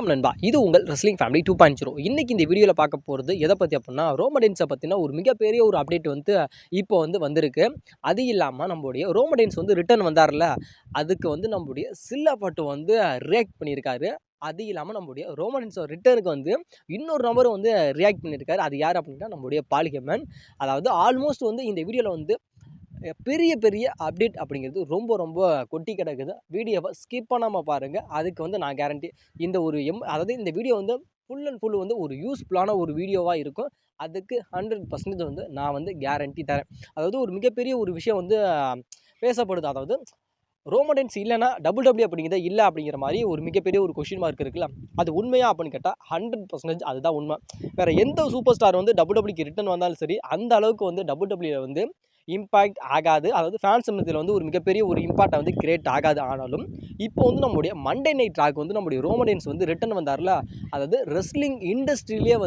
வணக்கம் நண்பா, இது உங்கள் ரெஸ்லிங் ஃபேமிலி 2.0. இன்னைக்கு இந்த வீடியோவில் பார்க்க போகிறது எதை பற்றி அப்படின்னா, ரோமடென்ஸை பற்றின ஒரு மிகப்பெரிய ஒரு அப்டேட் வந்து இப்போ வந்திருக்கு. அது இல்லாமல் நம்மளுடைய ரோமடென்ஸ் ரிட்டர்ன் வந்தார்ல, அதுக்கு நம்மளுடைய சில்லா பட்டு ரியாக்ட் பண்ணியிருக்காரு. அது இல்லாமல் நம்மளுடைய ரோமடென்ஸ் ரிட்டர்னுக்கு இன்னொரு நபர் ரியாக்ட் பண்ணியிருக்காரு. அது யார் அப்படின்னா நம்மளுடைய பாலிகமன். அதாவது ஆல்மோஸ்ட் இந்த வீடியோவில் பெரிய பெரிய அப்டேட் அப்படிங்கிறது ரொம்ப ரொம்ப கொட்டி கிடக்குது. வீடியோவை ஸ்கிப் பண்ணாமல் பாருங்கள். அதுக்கு நான் கேரண்டி இந்த ஒரு அதாவது இந்த வீடியோ ஃபுல் அண்ட் ஃபுல் ஒரு யூஸ்ஃபுல்லான ஒரு வீடியோவாக இருக்கும். அதுக்கு 100% நான் கேரண்டி தரேன். அதாவது ஒரு மிகப்பெரிய ஒரு விஷயம் பேசப்படுது. அதாவது ரோமடென்ஸ் இல்லைன்னா WWE அப்படிங்கிறத இல்லை அப்படிங்கிற மாதிரி ஒரு மிகப்பெரிய ஒரு கொஷின் மார்க் இருக்குல்ல, அது உண்மையா அப்படின்னு கேட்டால் 100% அதுதான் உண்மை. வேறு எந்த சூப்பர் ஸ்டார் WWEக்கு ரிட்டர்ன் வந்தாலும் சரி, அந்த அளவுக்கு WWE இம்பேக்ட் ஆகாது. அதாவது ஃபேன்ஸ் மத்தியில் ஒரு மிகப்பெரிய ஒரு இம்பாக்டை கிரியேட் ஆகாது. ஆனாலும் இப்போ நம்முடைய மண்டே நைட் ராக் நம்முடைய ரோமடென்ஸ் ரிட்டர்ன் வந்தார்ல, அதாவது ரெஸ்லிங் இண்டஸ்ட்ரியிலே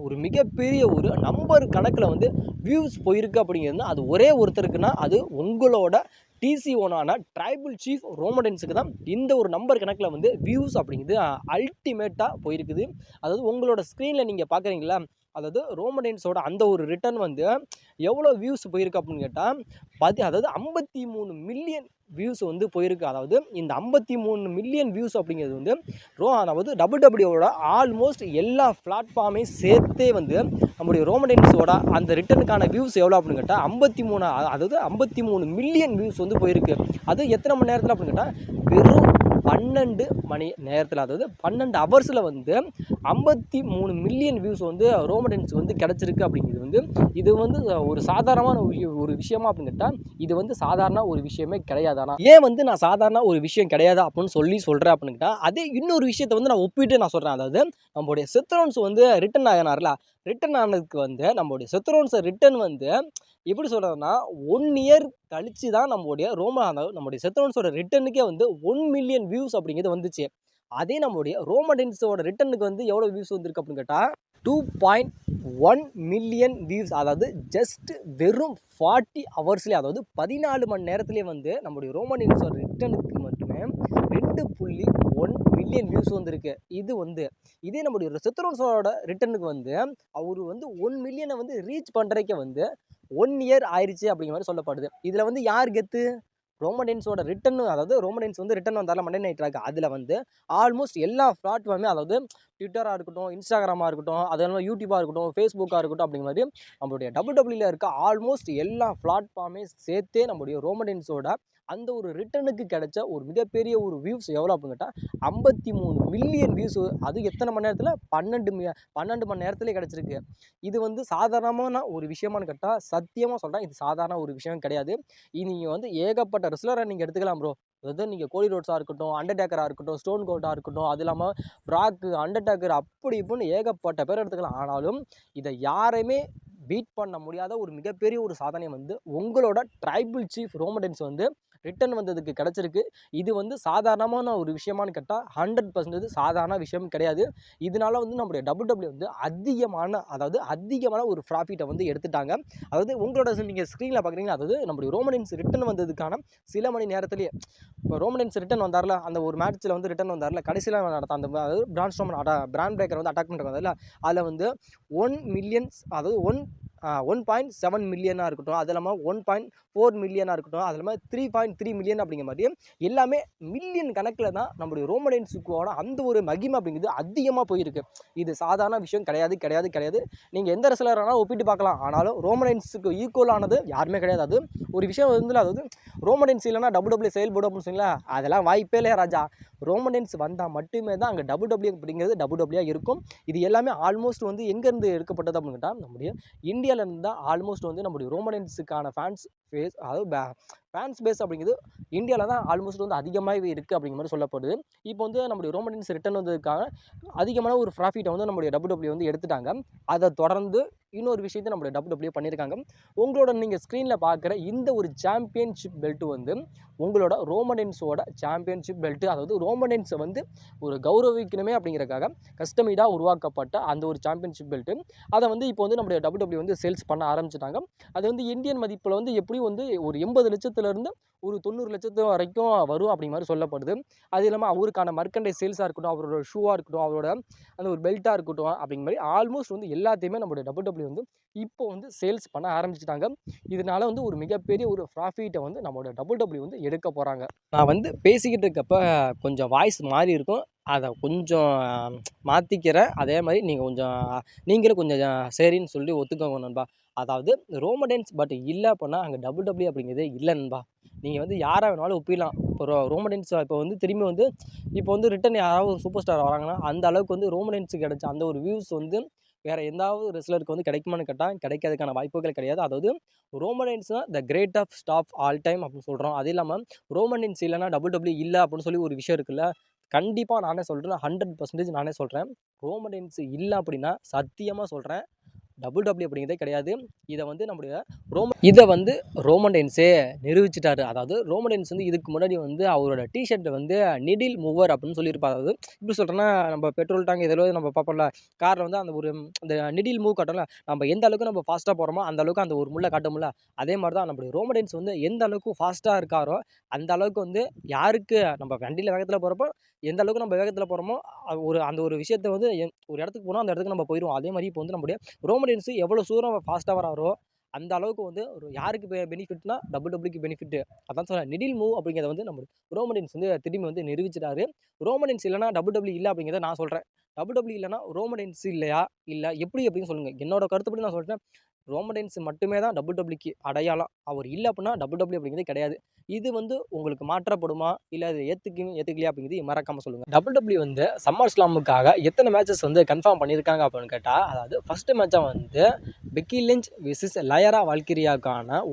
ஒரு மிகப்பெரிய ஒரு நம்பர் கணக்கில் வியூஸ் போயிருக்கு அப்படிங்கிறது அது ஒரே ஒருத்தருக்குன்னா அது உங்களோட TC1 ட்ரைபிள் சீஃப் ரோமடென்ஸுக்கு தான் இந்த ஒரு நம்பர் கணக்கில் வியூஸ் அப்படிங்கிறது அல்டிமேட்டாக போயிருக்குது. அதாவது உங்களோட ஸ்க்ரீனில் நீங்கள் பார்க்குறீங்களா, அதாவது ரோமடென்ஸோட அந்த ஒரு ரிட்டர்ன் எவ்வளோ வியூஸ் போயிருக்கு அப்படின்னு கேட்டால் அதாவது 53 மில்லியன் வியூஸ் போயிருக்கு. அதாவது இந்த 53 மில்லியன் வியூஸ் அப்படிங்கிறது அதாவது WWE ஆல்மோஸ்ட் எல்லா பிளாட்ஃபார்மையும் சேர்த்தே நம்முடைய ரோமடென்ஸோட அந்த ரிட்டர்னுக்கான வியூஸ் எவ்வளோ அப்படின்னு கேட்டால் 53 மில்லியன் வியூஸ் போயிருக்கு. அது எத்தனை மணி நேரத்தில் அப்படின்னு கேட்டால் வெறும் 12 மணி நேரத்தில், அதாவது 12 ஹவர்ஸில் 53 மில்லியன் வியூஸ் ரோமடென்ஸ் கிடச்சிருக்கு அப்படிங்கிறது இது ஒரு சாதாரணமான ஒரு விஷயமா அப்படின்னு கேட்டால் இது சாதாரண ஒரு விஷயமே கிடையாது. ஆனால் ஏன் நான் சாதாரண ஒரு விஷயம் கிடையாது அப்படின்னு சொல்கிறேன் அப்படின்னு கேட்டால், அதே இன்னொரு விஷயத்தை நான் ஒப்பிட்டு நான் சொல்கிறேன். அதாவது நம்மளுடைய செத்ரோன்ஸ் ரிட்டர்ன் ஆகினார்ல, ரிட்டர்ன் ஆனதுக்கு நம்மளுடைய செத்ரோன்ஸை ரிட்டர்ன் எப்படி சொல்கிறதுனா 1 இயர் கழிச்சு தான் நம்மளுடைய செத்ரோன்ஸோட ரிட்டர்னுக்கே 1 மில்லியன் வியூஸ் அப்படிங்கிறது வந்துச்சு. அதே நம்மளுடைய ரோமடென்ஸோட ரிட்டர்னுக்கு எவ்வளோ வியூஸ் வந்திருக்கு அப்படின்னு கேட்டால் 2.1 மில்லியன் வியூஸ். அதாவது ஜஸ்ட் வெறும் 40 ஹவர்ஸ்லேயே, அதாவது 14 மணி நேரத்துலேயே நம்மளுடைய ரோமடென்ஸோட ரிட்டர்னுக்கு மட்டுமே 2.1 மில்லியன் வியூஸ் வந்திருக்கு. இதே நம்முடைய செத்ரோன்ஸோட ரிட்டர்னுக்கு அவர் 1 மில்லியனை ரீச் பண்ணுறதுக்கே 1 இயர் ஆயிடுச்சு அப்படிங்கிற மாதிரி சொல்லப்படுது. இதில் யார் கெத்து? ரோமடென்ஸோட ரிட்டர்ன், அதாவது ரோமடென்ஸ் ரிட்டர்ன் வந்தாலும் மண்டே நைட் ராக் அதில் ஆல்மோஸ்ட் எல்லா பிளாட்ஃபார்மே, அதாவது ட்விட்டராக இருக்கட்டும், இன்ஸ்டாகிராமாக இருக்கட்டும், அதெல்லாம் யூடியூபாக இருக்கட்டும், ஃபேஸ்புக்காக இருக்கட்டும் அப்படிங்கிற மாதிரி நம்மளுடைய WWEல இருக்க ஆல்மோஸ்ட் எல்லா பிளாட்ஃபார்மே சேர்த்தே நம்மளுடைய ரோமடென்ஸோட அந்த ஒரு ரிட்டர்னுக்கு கிடைச்ச ஒரு மிகப்பெரிய ஒரு வியூஸ் எவ்வளோ அப்படின்னு கேட்டால் 53 மில்லியன் வியூஸ். அது எத்தனை மணி நேரத்தில்? 12 மணி நேரத்துலேயே கிடச்சிருக்கு. இது சாதாரணமான ஒரு விஷயமானு கேட்டால் சத்தியமாக சொல்கிறேன், இது சாதாரண ஒரு விஷயம் கிடையாது. நீங்கள் ஏகப்பட்ட ரெஸ்லரை நீங்கள் எடுத்துக்கலாம் ப்ரோ. அதாவது நீங்கள் கோடி ரோட்ஸாக இருக்கட்டும், அண்டர்டேக்கராக இருக்கட்டும், ஸ்டோன் கோல்டாக இருக்கட்டும், அது இல்லாமல் பிராக்கு, அண்டர்டேக்கர், அப்படி இப்படின்னு ஏகப்பட்ட பேர் எடுத்துக்கலாம். ஆனாலும் இதை யாரையுமே பீட் பண்ண முடியாத ஒரு மிகப்பெரிய ஒரு சாதனை உங்களோட ட்ரைபிள் சீஃப் ரோமடென்ஸ் ரிட்டர்ன் வந்ததுக்கு கிடச்சிருக்கு. இது சாதாரணமான ஒரு விஷயமானு கேட்டால் 100% சாதாரண விஷயம் கிடையாது. இதனால நம்முடைய WWE அதிகமான ஒரு ப்ராஃபிட்டை எடுத்துட்டாங்க. அதாவது உங்களோட நீங்கள் ஸ்க்ரீனில் பார்க்குறீங்களா, அதாவது நம்முடைய ரோமடென்ஸ் ரிட்டர்ன் வந்ததுக்கான சில மணி நேரத்துலேயே, இப்போ ரோமடென்ஸ் ரிட்டர்ன் வந்தார்ல, அந்த ஒரு மேட்ச்சில் ரிட்டர்ன் வந்தார்ல, கடைசியில் நடத்த அந்த அதாவது பிரான் ஸ்ட்ரோமன் பிரான் பிரேக்கர் அட்டாக் பண்ணுறது வந்தார்ல, அதில் 1 மில்லியன், அதாவது 1.7 மில்லியனாக இருக்கட்டும், அது இல்லாமல் 1.4 மில்லியனாக இருக்கட்டும், அது இல்லாமல் 3.3 மில்லியன் அப்படிங்கிற மாதிரி எல்லாமே மில்லியன் கணக்கில் தான் நம்மளுடைய ரோமடென்ஸுக்கோட அந்த ஒரு மகிமை அப்படிங்கிறது அதிகமாக போயிருக்கு. இது சாதாரண விஷயம் கிடையாது. நீங்கள் எந்த ரெஸ்லர் வேணாலும் ஒப்பிட்டு பார்க்கலாம், ஆனாலும் ரோமடென்ஸுக்கு ஈக்குவலானது யாருமே கிடையாது. அது ஒரு விஷயம் அதாவது ரோமடென்ஸ் இல்லைனா WWE செயல்படும் அப்படின்னு சொன்னீங்களா, அதெல்லாம் வாய்ப்பே இல்லையா ராஜா. ரோமடென்ஸ் வந்தால் மட்டுமே தான் அங்கே WWE அப்படிங்கிறது WWE இருக்கும். இது எல்லாமே ஆல்மோஸ்ட் எங்கேருந்து எடுக்கப்பட்டது அப்படின்னு கேட்டால் நம்முடைய இந்தியாவிலேருந்து தான் ஆல்மோஸ்ட் நம்முடைய ரோமடென்ஸுக்கான ஃபேன்ஸ் பேஸ், அதாவது ஃபேன்ஸ் பேஸ் அப்படிங்கிறது இந்தியாவில் தான் ஆல்மோஸ்ட் அதிகமாகவே இருக்குது அப்படிங்கிற மாதிரி சொல்லப்படுது. இப்போ நம்முடைய ரோமடென்ஸ் ரிட்டர்ன் வந்ததுக்காக அதிகமான ஒரு ப்ராஃபிட்டை நம்முடைய WWE எடுத்துட்டாங்க. அதை தொடர்ந்து இன்னொரு விஷயத்தை நம்முடைய WWE பண்ணியிருக்காங்க. உங்களோட நீங்கள் ஸ்க்ரீனில் பார்க்குற இந்த ஒரு சாம்பியன்ஷிப் பெல்ட்டு உங்களோட ரோமடென்ஸோட சாம்பியன்ஷிப் பெல்ட்டு. அதாவது ரோமடென்ஸை ஒரு கௌரவிக்கணுமே அப்படிங்கிறதுக்காக கஸ்டமைடாக உருவாக்கப்பட்ட அந்த ஒரு சாம்பியன்ஷிப் பெல்ட்டு. அதை இப்போ நம்முடைய WWE சேல்ஸ் பண்ண ஆரம்பிச்சிட்டாங்க. அது இந்தியன் மதிப்பில் எப்படியும் ஒரு 80 லட்சத்தில் லட்சத்துலேருந்து ஒரு 90 லட்சத்து வரைக்கும் வரும் அப்படி மாதிரி சொல்லப்படுது. அது இல்லாமல் அவருக்கான மர்க்கண்டைஸ் சேல்ஸாக இருக்கட்டும், அவரோட ஷூவாக இருக்கட்டும், அவரோட அந்த ஒரு பெல்ட்டாக இருக்கட்டும் அப்படிங்கிற மாதிரி ஆல்மோஸ்ட் வந்து எல்லாத்தையுமே நம்மளுடைய WWE வந்து இப்போ வந்து சேல்ஸ் பண்ண ஆரம்பிச்சிட்டாங்க. இதனால வந்து ஒரு மிகப்பெரிய ஒரு ப்ராஃபிட்டை வந்து நம்மளோட WWE வந்து எடுக்க போகிறாங்க. நான் வந்து பேசிக்கிட்டு இருக்கப்ப கொஞ்சம் வாய்ஸ் மாறி இருக்கும். அதை கொஞ்சம் மாற்றிக்கிறேன். அதே மாதிரி நீங்களும் கொஞ்சம் சரின்னு சொல்லி ஒத்துக்கோங்க நண்பா. அதாவது ரோமடென்ஸ் பட் இல்லை அப்படின்னா அங்கே WWE அப்படிங்கிறதே இல்லை நண்பா. நீங்கள் வந்து யாராக வேணாலும் ஒப்பிடலாம். இப்போ ரோமடென்ஸ் இப்போ வந்து திரும்பி வந்து இப்போ வந்து ரிட்டன் யாராவது ஒரு சூப்பர் ஸ்டார் வராங்கன்னா அந்த அளவுக்கு வந்து ரோமடென்ஸுக்கு கிடைச்ச அந்த ஒரு வியூஸ் வந்து வேறு எந்தாவது ரெஸ்லருக்கு வந்து கிடைக்குமான்னு கேட்டால் கிடைக்கிறதுக்கான வாய்ப்புகள் கிடையாது. அதாவது ரோமடென்ஸ் தான் the great of stop all time அப்படின்னு சொல்கிறோம். அது இல்லாமல் ரோமடென்ஸ் இல்லைன்னா WWE இல்லை அப்படின்னு சொல்லி ஒரு விஷயம் இருக்குல்ல, கண்டிப்பாக நானே சொல்கிறேன், 100% நானே சொல்கிறேன். ரோமடென்ஸ் இல்லை அப்படின்னா சத்தியமாக சொல்கிறேன் WWE அப்படிங்கிறதே கிடையாது. இதை வந்து ரோமன் ரெயின்ஸே நிரூபிச்சிட்டாரு. அதாவது ரோமன் ரெயின்ஸ் வந்து இதுக்கு முன்னாடி வந்து அவரோட டிஷர்ட்டை வந்து நிடில் மூவர் அப்படின்னு சொல்லியிருப்பார். அதாவது இப்படி சொல்கிறேன்னா நம்ம பெட்ரோல் டேங்க் இதில் நம்ம பார்ப்போம்ல, காரில் வந்து அந்த நிடில் மூவ் காட்டோம்ல, நம்ம எந்த அளவுக்கு நம்ம ஃபாஸ்ட்டாக போகிறோமோ அந்த அளவுக்கு அந்த ஒரு முள்ளை காட்டும்ல, அதே மாதிரி தான் நம்மளுடைய ரோமன் ரெயின்ஸ் வந்து எந்த அளவுக்கு ஃபாஸ்ட்டாக இருக்காரோ அந்த அளவுக்கு வந்து யாருக்கு நம்ம வண்டியில் வேகத்தில் போகிறப்போ எந்த அளவுக்கு நம்ம வேகத்தில் போகிறோமோ அந்த ஒரு விஷயத்தை வந்து ஒரு இடத்துக்கு போனால் அந்த இடத்துக்கு நம்ம போயிடுவோம். அதே மாதிரி இப்போ வந்து நம்முடைய ரோமன் ரெயின்ஸ் எவ்வளோ தூரம் ஃபாஸ்ட்டாக வராரோ அந்த அளவுக்கு வந்து ஒரு யாருக்கு பெனிஃபிட்னா WWEக்கு பெனிஃபிட். அதான் சொல்கிறேன், நிடில் மூவ் அப்படிங்கிறத வந்து நம்ம ரோமன் ரெயின்ஸ் வந்து திரும்பி வந்து நிரூபிச்சிட்டாரு. ரோமன் ரெயின்ஸ் இல்லைனா WWE இல்லை அப்படிங்கிறத நான் சொல்கிறேன். WWE இல்லைனா ரோமன் ரெயின்ஸ் இல்லையா, இல்லை எப்படி அப்படின்னு சொல்லுங்கள். என்னோட கருத்துப்படி நான் சொல்கிறேன், ரோமன் ரெயின்ஸ் மட்டுமே தான் WWEக்கு அடையாளம். அவர் இல்லை அப்படின்னா WWE அப்படிங்கிறது கிடையாது. இது வந்து உங்களுக்கு மாற்றப்படுமா, இல்லை அது ஏற்றுக்கலையா அப்படிங்கிறது மறக்காமல் சொல்லுங்கள். WWE வந்து சம்மர் ஸ்லாமுக்காக எத்தனை மேட்சஸ் வந்து கன்ஃபார்ம் பண்ணியிருக்காங்க அப்படின்னு கேட்டால், அதாவது ஃபஸ்ட்டு மேட்சை வந்து பெக்கி லிஞ்ச் விசஸ் லயரா வால்கிரியாக்கான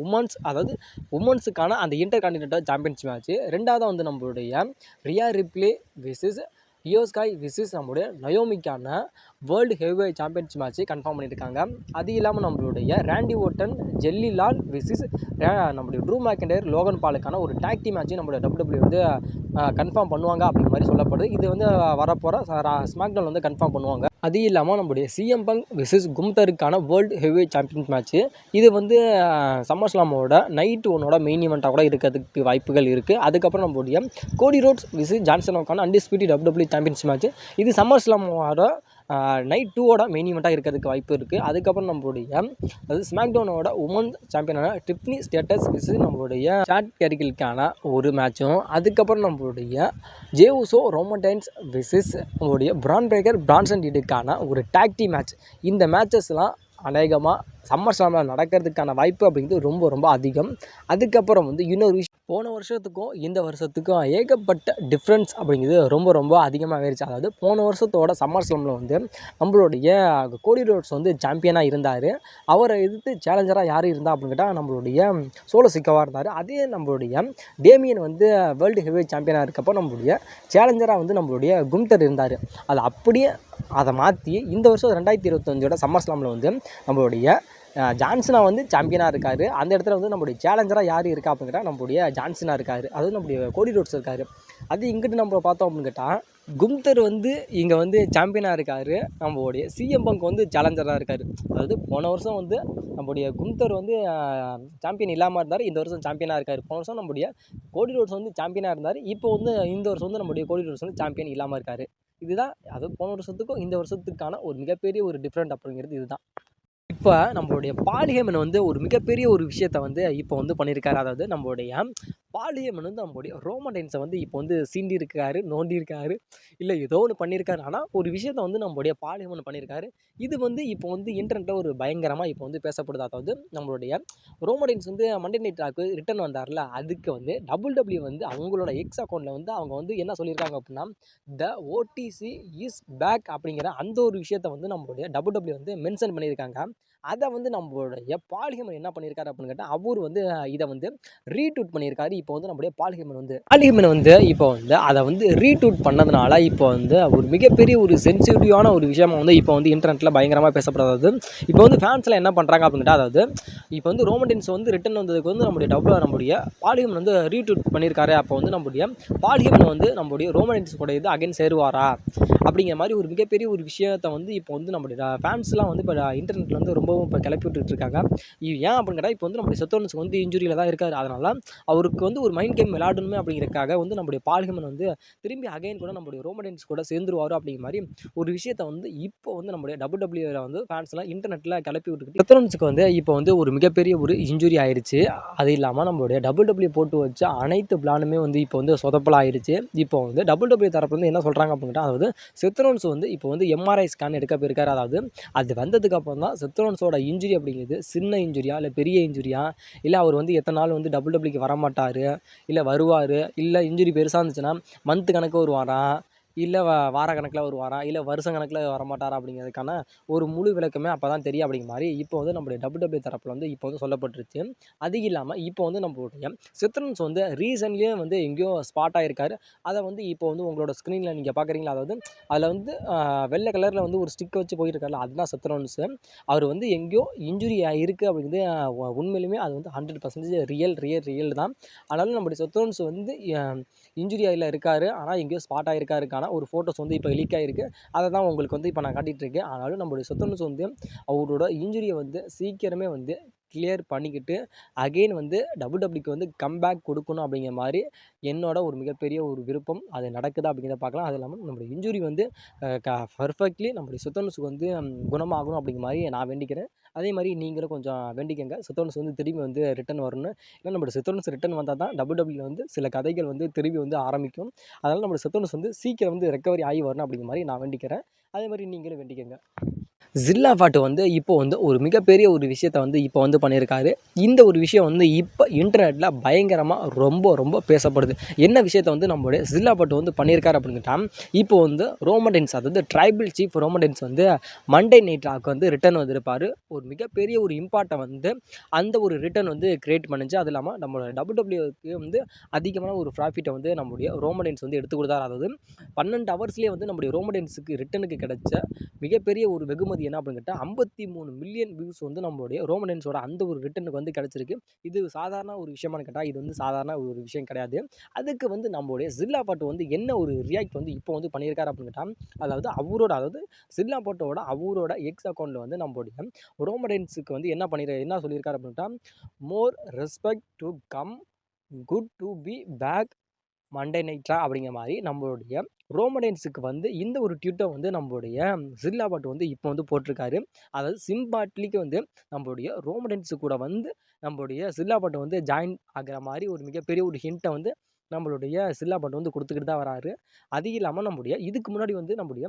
உமன்ஸுக்கான அந்த இன்டர் கான்டினென்டல் சாம்பியன்ஸ் மேட்ச்சு. ரெண்டாவது வந்து நம்மளுடைய Rhea Ripley versus Iyo Sky விசஸ் நம்மளுடைய நயோமிக்கான world heavyweight champions match confirm பண்ணியிருக்காங்க. அது இல்லாமல் நம்மளுடைய ராண்டி ஓட்டன் ஜெல்லிலால் விசஸ் நம்மளுடைய ட்ரூ மேக்கண்டயர் லோகன் பாலுக்கான ஒரு டாக் டீம் மேட்ச்சு நம்மளுடைய WWE வந்து கன்ஃபார்ம் பண்ணுவாங்க அப்படிங்கிற மாதிரி சொல்லப்படுது. இது வந்து வரப்போகிற ஸ்மாக்டவுன் வந்து கன்ஃபார்ம் பண்ணுவாங்க. அது இல்லாமல் நம்மளுடைய சிஎம் பங்க் விசஸ் கும்தருக்கான வேர்ல்டு ஹெவிவெயிட் சாம்பியன்ஸ் மேட்ச்சு இது வந்து சம்மர் ஸ்லாமோட நைட்டு ஒன்னோட மெயின் ஈவெண்ட்டாக கூட இருக்கிறதுக்கு வாய்ப்புகள் இருக்குது. அதுக்கப்புறம் நம்மளுடைய கோடி ரோட்ஸ் விசஸ் ஜான்சனோக்கான அன்டிஸ்பியூட்டட் WWE சாம்பியன்ஸ் மேட்ச்சு இது சம்மர் ஸ்லாமோட நைட் 2ஓட மெயின் ஈவெண்ட்டாக இருக்கிறதுக்கு வாய்ப்பு இருக்குது. அதுக்கப்புறம் நம்மளுடைய அதாவது ஸ்மாக்டவுனோட உமன் சாம்பியனான டிஃப்னி ஸ்டேட்டஸ் விசஸ் நம்மளுடைய சாட் கேரிகளுக்கான ஒரு மேட்சும், அதுக்கப்புறம் நம்மளுடைய ஜேவுசோ ரோமன் ரெயின்ஸ் விசஸ் நம்மளுடைய பிரான் பிரேக்கர் பிரான்சன் ரீடுக்கான ஒரு டாக் டீம் மேட்ச். இந்த மேட்சஸ்லாம் அநேகமாக சம்மர் ஸ்லாமில் நடக்கிறதுக்கான வாய்ப்பு அப்படிங்கிறது ரொம்ப ரொம்ப அதிகம். அதுக்கப்புறம் வந்து இன்னொரு விஷயம், போன வருஷத்துக்கும் இந்த வருஷத்துக்கும் ஏகப்பட்ட டிஃப்ரென்ஸ் அப்படிங்கிறது ரொம்ப ரொம்ப அதிகமாக ஆயிடுச்சு. அதாவது போன வருஷத்தோட சம்மர் ஸ்லாமில் வந்து நம்மளுடைய கோடி ரோட்ஸ் வந்து சாம்பியனாக இருந்தார். அவரை எதிர்த்து சேலஞ்சராக யார் இருந்தா அப்படின்னு கேட்டால் நம்மளுடைய சோலோ சிக்கவாக இருந்தார். அதே நம்மளுடைய டேமியன் வந்து வேர்ல்டு ஹெவிவெயிட் சாம்பியனாக இருக்கப்போ நம்மளுடைய சேலஞ்சராக வந்து நம்மளுடைய கும்தர் இருந்தார். அதை மாற்றி இந்த வருஷம் 2025 சம்மர் ஸ்லாமில் வந்து நம்மளுடைய ஜான்சனா வந்து சாம்பியனாக இருக்கார். அந்த இடத்துல வந்து நம்மளுடைய சேலஞ்சராக யார் இருக்கா அப்படின்னு கேட்டால் நம்மளுடைய ஜான்சனாக இருக்கார். அதாவது நம்மளுடைய கோடி ரோட்ஸ் இருக்கார். அது இங்கிட்டு நம்ம பார்த்தோம் அப்படின்னு கேட்டால் கும்தர் வந்து இங்கே வந்து சாம்பியனாக இருக்கார். நம்மளுடைய சிஎம் பங்க் வந்து சேலஞ்சராக இருக்கார். அதாவது போன வருஷம் வந்து நம்மளுடைய கும்தர் வந்து சாம்பியன் இல்லாமல் இருந்தார். இந்த வருஷம் சாம்பியனாக இருக்கார். போன வருஷம் நம்மளுடைய கோடி ரோட்ஸ் வந்து சாம்பியனாக இருந்தார். இப்போ வந்து இந்த வருஷம் வந்து நம்மளுடைய கோடி ரோட்ஸ் வந்து சாம்பியன் இல்லாமல் இருக்கார். இதுதான் அதாவது போன வருஷத்துக்கும் இந்த வருஷத்துக்கான ஒரு மிகப்பெரிய ஒரு டிஃப்ரெண்ட் அப்படிங்கிறது இதுதான். இப்போ நம்மளுடைய பால் ஹேமன் வந்து ஒரு மிகப்பெரிய ஒரு விஷயத்த வந்து இப்போ வந்து பண்ணியிருக்காரு. அதாவது நம்மளுடைய பால் ஹேமன் வந்து நம்மளுடைய ரோமன் ரெயின்ஸை வந்து இப்போ வந்து சீண்டியிருக்காரு, நோண்டியிருக்காரு, இல்லை ஏதோ ஒன்று பண்ணியிருக்காரு. ஆனால் ஒரு விஷயத்த வந்து நம்மளுடைய பால் ஹேமன் பண்ணியிருக்காரு. இது வந்து இப்போ வந்து இன்டர்நெட்டில் ஒரு பயங்கரமாக இப்போ வந்து பேசப்படுது. அதாவது நம்மளுடைய ரோமன் ரெயின்ஸ் வந்து மண்டே நைட் ராக்கு ரிட்டர்ன் வந்தார்ல, அதுக்கு வந்து WWE வந்து அவங்களோட எக்ஸ் அக்கௌண்ட்டில் வந்து அவங்க வந்து என்ன சொல்லியிருக்காங்க அப்படின்னா, த ஓடிசி இஸ் பேக் அப்படிங்கிற அந்த ஒரு விஷயத்த வந்து நம்மளுடைய WWE வந்து மென்ஷன் பண்ணியிருக்காங்க. அதை வந்து நம்மளுடைய பால் ஹேமன் என்ன பண்ணியிருக்காரு அப்படின்னு கேட்டால் அவர் வந்து இதை வந்து ரீட்வீட் பண்ணியிருக்காரு. இப்போ வந்து நம்மளுடைய பால் ஹேமன் வந்து இப்போ வந்து அதை வந்து ரீட்வீட் பண்ணதுனால இப்போ வந்து ஒரு மிகப்பெரிய ஒரு சென்சிட்டிவான ஒரு விஷயமா வந்து இப்போ வந்து இன்டர்நெட்டில் பயங்கரமாக பேசப்படுறது. இப்போ வந்து ஃபேன்ஸ்லாம் என்ன பண்ணுறாங்க அப்படின்னு கேட்டால், அதாவது இப்போ வந்து ரோமன் ரெயின்ஸ் வந்து ரிட்டர்ன் வந்ததுக்கு வந்து நம்மளுடைய பால் ஹேமன் வந்து ரீட்வீட் பண்ணியிருக்காரு. அப்போ வந்து நம்மளுடைய பால் ஹேமன் வந்து நம்மளுடைய ரோமன் ரெயின்ஸ் கூட இது அகைன் சேருவாரா அப்படிங்கிற மாதிரி ஒரு மிகப்பெரிய ஒரு விஷயத்தை வந்து இப்போ வந்து நம்மளுடைய ஃபேன்ஸ்லாம் வந்து இப்போ இன்டர்நெட்டில் வந்து ரொம்ப இப்போவும் இப்போ கிளப்பி விட்டுட்டு இருக்காங்க. ஏன் அப்படின்னு கேட்டால் இப்போ வந்து நம்முடைய செத்தோன்ஸுக்கு வந்து இன்ஜுரியில் தான் இருக்காரு. அதனால அவருக்கு வந்து ஒரு மைண்ட் கேம் விளையாடணுமே அப்படிங்கிறதுக்காக வந்து நம்முடைய பால் ஹெமன் வந்து திரும்பி அகைன் கூட நம்முடைய ரோமன் ரெயின்ஸ் கூட சேர்ந்துருவாரு அப்படிங்கிற மாதிரி ஒரு விஷயத்த வந்து இப்போ வந்து நம்முடைய WWE வந்து ஃபேன்ஸ்லாம் இன்டர்நெட்டில் கிளப்பி விட்டுக்கிட்டு செத்தோன்ஸுக்கு வந்து இப்போ வந்து ஒரு மிகப்பெரிய ஒரு இன்ஜுரி ஆயிடுச்சு. அது இல்லாமல் நம்மளுடைய WWE போட்டு வச்ச அனைத்து பிளானுமே வந்து இப்போ வந்து சொதப்பல் ஆயிடுச்சு. இப்போ வந்து WWE தரப்பு வந்து என்ன சொல்கிறாங்க அப்படின்னா, அதாவது செத்ரோன்ஸ் வந்து இப்போ வந்து எம்ஆர்ஐ ஸ்கேன் எடுக்க போயிருக்காரு. அதாவது அது வந்ததுக்கு அப்புறம் தான் செத்ரோன்ஸோட இன்ஜுரி அப்படிங்கிறது சின்ன இன்ஜுரியா இல்லை பெரிய இன்ஜுரியா, இல்லை அவர் வந்து எத்தனை நாள் வந்து WWEக்கு வரமாட்டார், இல்லை வருவார், இல்லை இன்ஜுரி பெருசாக இருந்துச்சுன்னா மந்த் கணக்கு வருவாரா, இல்லை வார கணக்கில் வருவாரா, இல்லை வருஷம் கணக்கில் வரமாட்டாரா அப்படிங்கிறதுக்கான ஒரு முழு விளக்கமே அப்போ தான் தெரியும் அப்படிங்கிற மாதிரி இப்போ வந்து நம்மளுடைய WWE தரப்பில் வந்து இப்போ வந்து சொல்லப்பட்டுருச்சு. அது இல்லாமல் இப்போ வந்து நம்மளுடைய செத்ரோன்ஸ் வந்து ரீசன்ட்லியே வந்து எங்கேயோ ஸ்பாட் ஆகிருக்காரு. அதை வந்து இப்போ வந்து உங்களோட ஸ்க்ரீனில் நீங்கள் பார்க்குறீங்களா, அதாவது அதில் வந்து வெள்ளை கலரில் வந்து ஒரு ஸ்டிக் வச்சு போயிருக்காருல, அதுதான் செத்ரோன்ஸு. அவர் வந்து எங்கேயோ இன்ஜுரி இருக்குது அப்படிங்கிறது உண்மையிலுமே அது வந்து 100% ரியல் தான். அதனால நம்முடைய செத்ரோன்ஸ் வந்து இன்ஜுரி ஆயில் இருக்கார், ஆனால் எங்கேயோ ஸ்பாட் ஆகிருக்காருக்கான ஒரு ஃபோட்டோஸ் வந்து இப்போ லீக் ஆகிருக்கு. அதை தான் உங்களுக்கு வந்து இப்போ நான் காட்டிகிட்டு இருக்கேன். ஆனாலும் நம்மளுடைய செத்ரோன்ஸ் வந்து அவரோட இன்ஜுரியை வந்து சீக்கிரமே வந்து கிளியர் பண்ணிக்கிட்டு அகெயின் வந்து WWEக்கு வந்து கம்பேக் கொடுக்கணும் அப்படிங்கிற மாதிரி என்னோட ஒரு மிகப்பெரிய ஒரு விருப்பம். அது நடக்குதா அப்படிங்கிறத பார்க்கலாம். அது இல்லாமல் நம்மளுடைய இன்ஜுரி வந்து பர்ஃபெக்ட்லி நம்மளுடைய செத்தோன்ஸுக்கு வந்து குணமாகணும் அப்படிங்கிற மாதிரி நான் வேண்டிக்கிறேன். அதே மாதிரி நீங்களும் கொஞ்சம் வேண்டிக்கங்க, செத்தோன்ஸ் வந்து திரும்பி வந்து ரிட்டன் வரணும். ஏன்னா நம்மளுடைய செத்தோன்ஸ் ரிட்டன் வந்தால் தான் WWEல வந்து சில கதைகள் வந்து திரும்பி வந்து ஆரம்பிக்கும். அதனால் நம்மளுடைய செத்தோன்ஸ் வந்து சீக்கிரம் வந்து ரெக்கவரி ஆகி வரணும் அப்படிங்கிற மாதிரி நான் வேண்டிக்கிறேன். அதே மாதிரி நீங்களும் வேண்டிக்கங்க. ஜில்லா பாட்டு வந்து இப்போ வந்து ஒரு மிகப்பெரிய ஒரு விஷயத்த வந்து இப்போ வந்து பண்ணியிருக்காரு. இந்த ஒரு விஷயம் வந்து இப்போ இன்டர்நெட்டில் பயங்கரமாக ரொம்ப பேசப்படுது. என்ன விஷயத்த வந்து நம்மளுடைய ஜில்லா பாட்டு வந்து பண்ணியிருக்காரு அப்படின்னுட்டா, இப்போ வந்து ரோமன் ரெயின்ஸ், அதாவது ட்ரைபல் சீஃப் ரோமன் ரெயின்ஸ் வந்து மண்டே நைட் ராக்கு வந்து ரிட்டர்ன் வந்திருப்பார். ஒரு மிகப்பெரிய ஒரு இம்பாக்டை வந்து அந்த ஒரு ரிட்டர்ன் வந்து கிரியேட் பண்ணுச்சு. அது இல்லாமல் நம்மளோட WWEக்கு வந்து அதிகமான ஒரு ப்ராஃபிட்டை வந்து நம்முடைய ரோமன் ரெயின்ஸ் வந்து எடுத்து கொடுத்தாரு. அதாவது 12 ஹவர்ஸ்லேயே வந்து நம்முடைய ரோமன் ரெயின்ஸுக்கு ரிட்டனுக்கு கிடைச்ச மிகப்பெரிய ஒரு வெகுமதி என்ன அப்படின்னு கேட்டால் 53 மில்லியன் வியூஸ் வந்து நம்மளுடைய ரோமன் ரெயின்ஸோட அந்த ஒரு ரிட்டனுக்கு வந்து கிடச்சிருக்கு. இது சாதாரண ஒரு விஷயமானு கேட்டால் இது வந்து சாதாரண ஒரு விஷயம் கிடையாது. அதுக்கு வந்து நம்மளுடைய ஜில்லா பாட்டு வந்து என்ன ஒரு ரியாக்ட் வந்து இப்போ வந்து பண்ணியிருக்காரு அப்படின்னு கேட்டால், அதாவது ஜில்லா பாட்டோட அவரோட எக்ஸ் அக்கௌண்ட்டில் வந்து நம்மளுடைய ரோமன் ரெயின்ஸுக்கு வந்து என்ன சொல்லியிருக்காரு அப்படின்ட்டா, more respect to come, good to be back Monday நைட்ரா அப்படிங்கிற மாதிரி நம்மளுடைய ரோமன் ரெயின்ஸுக்கு வந்து இந்த ஒரு ட்வீட்டை வந்து நம்மளுடைய ஜில்லா பாட்டு வந்து இப்போ வந்து போட்டிருக்காரு. அதாவது சிம்பாட்லிக்கு வந்து நம்மளுடைய ரோமன் ரெயின்ஸு கூட வந்து நம்மளுடைய ஜில்லா பாட்டு வந்து ஜாயின் ஆகிற மாதிரி ஒரு மிகப்பெரிய ஒரு ஹிண்ட்டை வந்து நம்மளுடைய ஜில்லா பாட்டு வந்து கொடுத்துக்கிட்டு தான் வராரு. அது இல்லாமல் நம்முடைய இதுக்கு முன்னாடி வந்து நம்முடைய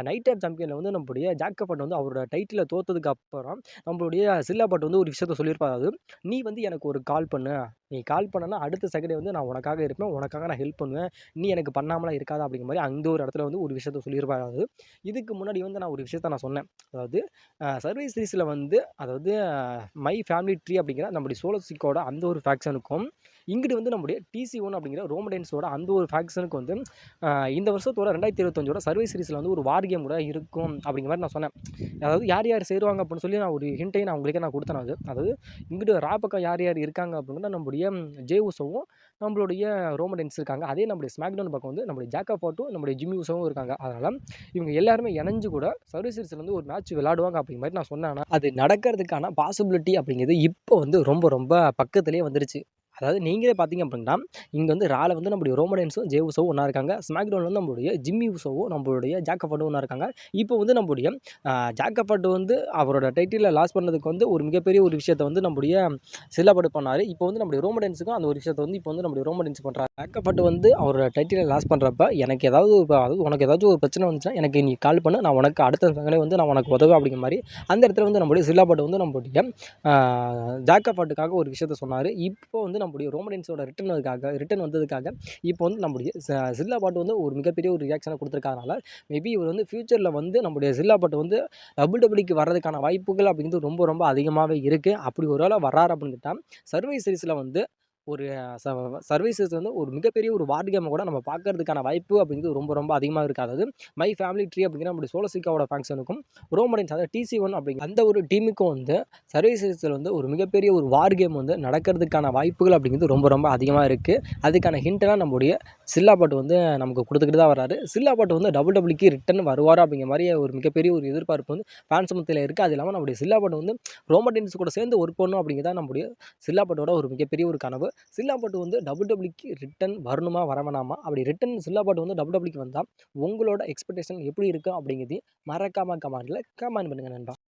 நைட் டைம் சாம்பியனில் வந்து நம்முடைய ஜாக்கப் பாட்டு வந்து அவரோட டைட்டிலை தோற்றதுக்கு அப்புறம் நம்மளுடைய ஜில்லா பாட்டு வந்து ஒரு விஷயத்த சொல்லியிருப்பார். அதாவது நீ வந்து எனக்கு ஒரு கால் பண்ணு, நீ கால் பண்ணனா அடுத்த செகண்டே வந்து நான் உனக்காக இருப்பேன், உனக்காக நான் ஹெல்ப் பண்ணுவேன், நீ எனக்கு பண்ணாமலாம் இருக்காது அப்படிங்கிற மாதிரி அந்த ஒரு இடத்துல வந்து ஒரு விஷயத்த சொல்லியிருப்பார். அதாவது இதுக்கு முன்னாடி வந்து நான் ஒரு விஷயத்த நான் சொன்னேன். அதாவது சர்வீஸ் சீரிஸில் வந்து அதாவது மை ஃபேமிலி ட்ரீ அப்படிங்கிற நம்முடைய சோலோசிக்கோட அந்த ஒரு ஃபேக்ஷனுக்கும் இங்கிட்டு வந்து நம்முடைய TC1 அப்படிங்கிற ரோமன் ரெயின்ஸோட அந்த ஒரு ஃபேக்ஷனுக்கு வந்து இந்த வருஷத்தோட 2025ஓட சர்வீஸ் சீரிஸில் வந்து ஒரு வார் கேம் கூட இருக்கும் அப்படிங்கிற மாதிரி நான் சொன்னேன். அதாவது யார் சேருவாங்க அப்படின்னு சொல்லி நான் ஒரு ஹிண்ட்டையும் நான் உங்களுக்கே நான் கொடுத்தேன். அதாவது இங்கிட்டு பக்கம் யார் இருக்காங்க அப்படின்னா நம்முடைய ஜே உசோவும் நம்மளுடைய ரோமன் ரெயின்ஸ் இருக்காங்க. அதே நம்முடைய ஸ்மாக்டவுன் பக்கம் வந்து நம்முடைய ஜாக்கப் பாட்டும் நம்முடைய ஜிம்மி உசோவும் இருக்காங்க. அதனால் இவங்க எல்லாருமே இணைஞ்சு கூட சர்வீஸ் சீரிஸில் வந்து ஒரு மேட்ச் விளையாடுவாங்க அப்படிங்கிற மாதிரி நான் சொன்னேன். அது நடக்கிறதுக்கான பாசிபிலிட்டி அப்படிங்கிறது இப்போ வந்து ரொம்ப பக்கத்துலேயே வந்துருச்சு. அதாவது நீங்களே பார்த்தீங்க அப்படின்னா இங்கே வந்து ரால வந்து நம்மளுடைய ரோமன் ரெயின்ஸும் ஜே உசோவும் ஒன்றா இருக்காங்க. ஸ்மாக்டவுனில் வந்து நம்மளுடைய ஜிம்மி உசோவும் நம்மளுடைய ஜாக்கப் பாட்டும் ஒன்றா இருக்காங்க. இப்போ வந்து நம்மளுடைய ஜாக்கப் பாட்டு வந்து அவரோட டைட்டிலில் லாஸ் பண்ணதுக்கு வந்து ஒரு மிகப்பெரிய ஒரு விஷயத்தை வந்து நம்முடைய ஜில்லா பாட்டு பண்ணார். இப்போ வந்து நம்முடைய ரோமன் ரெயின்ஸுக்கும் அந்த ஒரு விஷயத்தை வந்து இப்போ வந்து நம்முடைய ரோமன் ரெயின்ஸ் பண்ணுறாரு. ஜாக்கப் பாட்டு வந்து அவரோட டைட்டிலை லாஸ் பண்ணுறப்ப எனக்கு அதாவது உனக்கு ஏதாச்சும் ஒரு பிரச்சனை வந்துச்சுன்னா எனக்கு நீ கால் பண்ணு, நான் உனக்கு அடுத்த செகண்டே வந்து நான் உனக்கு உதவுவேன் அப்படிங்கிற மாதிரி அந்த இடத்துல வந்து நம்மளுடைய ஜில்லா பாட்டு வந்து நம்மளுடைய ஜாக்கப் பாட்டுக்காக ஒரு விஷயத்த சொன்னார். இப்போ வந்து நம்முடைய ரோமன் ரெயின்ஸோட ரிட்டன் வந்ததுக்காக இப்போ வந்து நம்முடைய ஜில்லா பாட்டு வந்து ஒரு மிகப்பெரிய ஒரு ரியாக்ஷனை கொடுத்துருக்காதனால மேபி இவர் வந்து ஃப்யூச்சரில் வந்து நம்முடைய ஜில்லா பாட்டு வந்து WWEக்கு வர்றதுக்கான வாய்ப்புகள் அப்படிங்கிறது ரொம்ப அதிகமாகவே இருக்குது. அப்படி ஒரு வேளை வர்றாரு அப்படின்னு கேட்டால் சர்வீஸ் சீரிஸில் வந்து ஒரு ச சர்வீசஸ் வந்து ஒரு மிகப்பெரிய ஒரு வார்டு கேமை கூட நம்ம பார்க்கறதுக்கான வாய்ப்பு அப்படிங்கிறது ரொம்ப ரொம்ப அதிகமாக இருக்குது. அதாவது மை ஃபேமிலி ட்ரீ அப்படிங்கிற நம்முடைய சோலோசிக்காவோட ஃபங்க்ஷனுக்கும் ரோமடன்ஸ் அதாவது TC1 அப்படிங்கிற அந்த ஒரு டீமுக்கும் வந்து சர்வீசஸில் வந்து ஒரு மிகப்பெரிய ஒரு வார் கேம் வந்து நடக்கிறதுக்கான வாய்ப்புகள் அப்படிங்கிறது ரொம்ப ரொம்ப அதிகமாக இருக்குது. அதுக்கான ஹிண்ட்டெல்லாம் நம்முடைய சில்லாபட் வந்து நமக்கு கொடுத்துக்கிட்டு தான் வராரு. சில்லாபட் வந்து WWE ரிட்டர்ன் வருவார் அப்படிங்கிற மாதிரி ஒரு மிகப்பெரிய ஒரு எதிர்பார்ப்பு வந்து ஃபேன்ஸ் மத்தியில் இருக்குது. அது இல்லாமல் நம்முடைய சில்லாபட் வந்து ரோமடன்ஸ் கூட சேர்ந்து ஒர்க் பண்ணணும் அப்படிங்கிறதா நம்முடைய சில்லாபட்டோட ஒரு மிகப்பெரிய ஒரு கனவு. சில்லாபட் வந்து WWEக்கு ரிட்டர்ன் வரணுமா வர வேணாமா? அப்படி ரிட்டர்ன் சில்லாபட் வந்து WWEக்கு வந்தால் உங்களோட எக்ஸ்பெக்டேஷன் எப்படி இருக்கும் அப்படிங்கிறதையும் மறக்காமல் கமெண்ட்டில் கமெண்ட் பண்ணுங்கள் நண்பா.